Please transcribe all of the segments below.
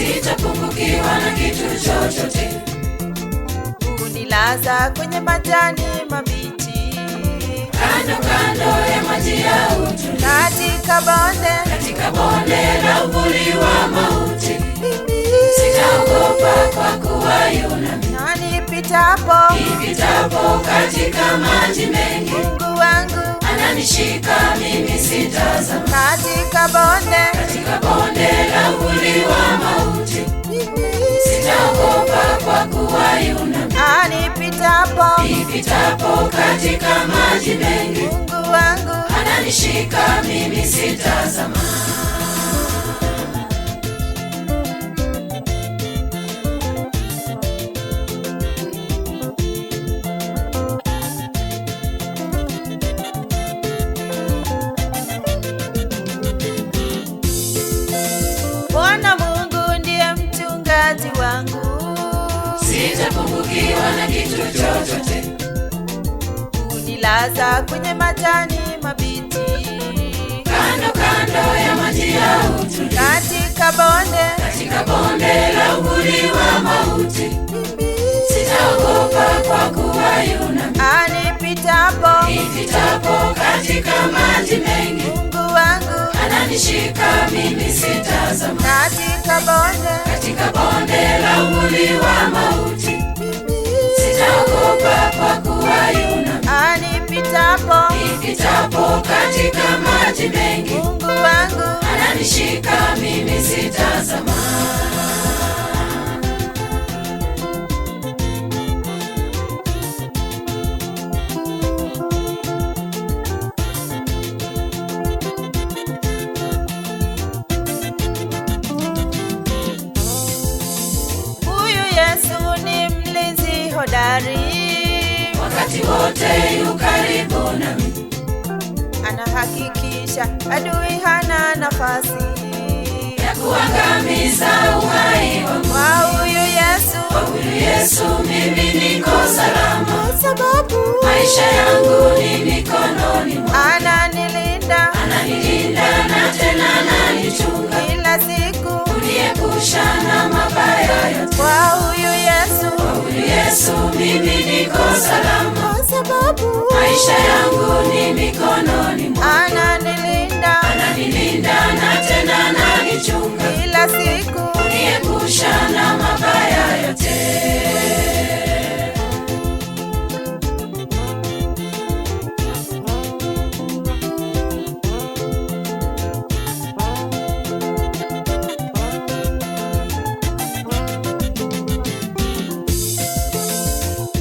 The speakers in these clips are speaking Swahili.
sitapungukiwa na kitu chochote. Unilaza kwenye majani mabichi, Kando kando ya maji ya utulivu, katika bonde la uvuli wa mauti. Sitaogopa kwa kuwa yu nami. na nipitapo katika maji mengi, Mungu wangu ananishika mimi sitazama. katika bonde la uvuli wa mauti. Sitaogopa kwa kuwa yu nami. nipitapo katika maji mengi, Mungu wangu ananishika mimi sitazama. Bwana Mungu ndiye mchungaji wangu, sitapungukiwa na kitu chochote. unilaza kwenye majani mabichi, Kando ya maji ya utulivu, katika bonde la uvuli wa mauti. Sitaogopa kwa kuwa yu nami. nipitapo katika maji mengi, Mungu wangu ananishika mimi sitazama. katika bonde la uvuli wa mauti. Sitaogopa kwa kuwa yu nami. nipitapo katika maji mengi, Mungu wangu ananishika mimi sitazama. huyu Yesu ni mlinzi hodari, Wakati wote yu karibu nami. anahakikisha adui hana nafasi. Ya kuangamiza uhai wangu. Kwa huyu Yesu mimi niko salama. kwa sababu Maisha yangu ni mikononi mwake. ananilinda Na tena ananichunga. kila siku. Kuniepusha na mabaya yote. Kwa huyu Yesu mimi niko salama. kwa sababu Maisha yangu ni mikononi mwake. ananilinda Na tena ananichunga. kila siku. Kuniepusha na mabaya yote.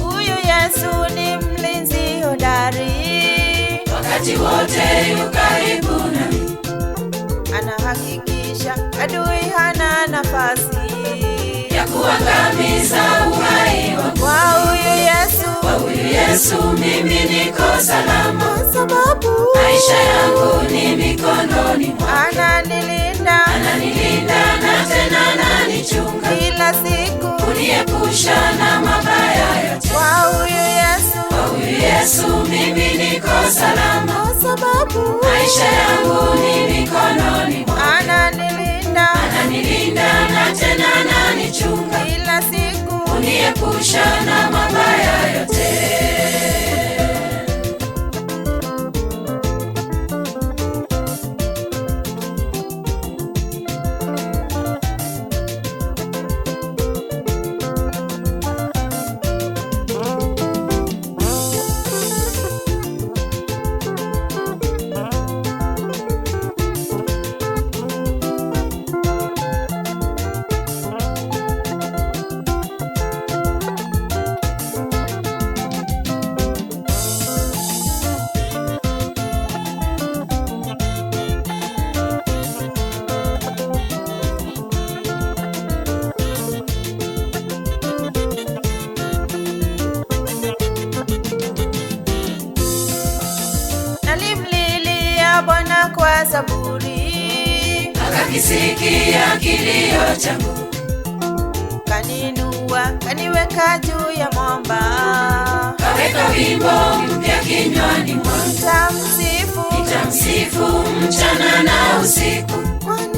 Huyu Yesu ni mlinzi hodari, Wakati wote yu karibu nami. anahakikisha adui hana nafasi. Ya kuangamiza uhai wangu. Kwa huyu Yesu mimi niko salama. kwa sababu Maisha yangu ni mikononi mwake. ananilinda Na tena ananichunga. kila siku. Kuniepusha na mabaya yote. Kwa huyu Yesu mimi niko salama. kwa sababu Maisha yangu ni mikononi mwake. ananilinda Na tena ananichunga. kila siku. Kuniepusha na mabaya yote. Nalimlilia Bwana kwa zaburi, Akakisikia kilio changu. kaninua kaniweka juu ya mwamba. Kaweka wimbo mpya kinywani mwangu. Nitamsifu Mchana na usiku. kwani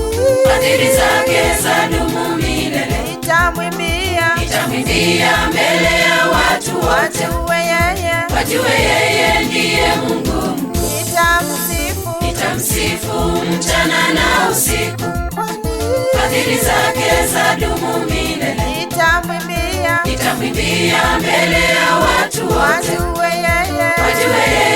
Fadhili zake zadumu milele. nitamwimbia mbele ya watu wote, wajue yeye ndiye Mungu mkuu. Nitamsifu mchana na usiku, fadhili zake zadumu milele. Nitamwimbia mbele ya watu wote, wajue yeye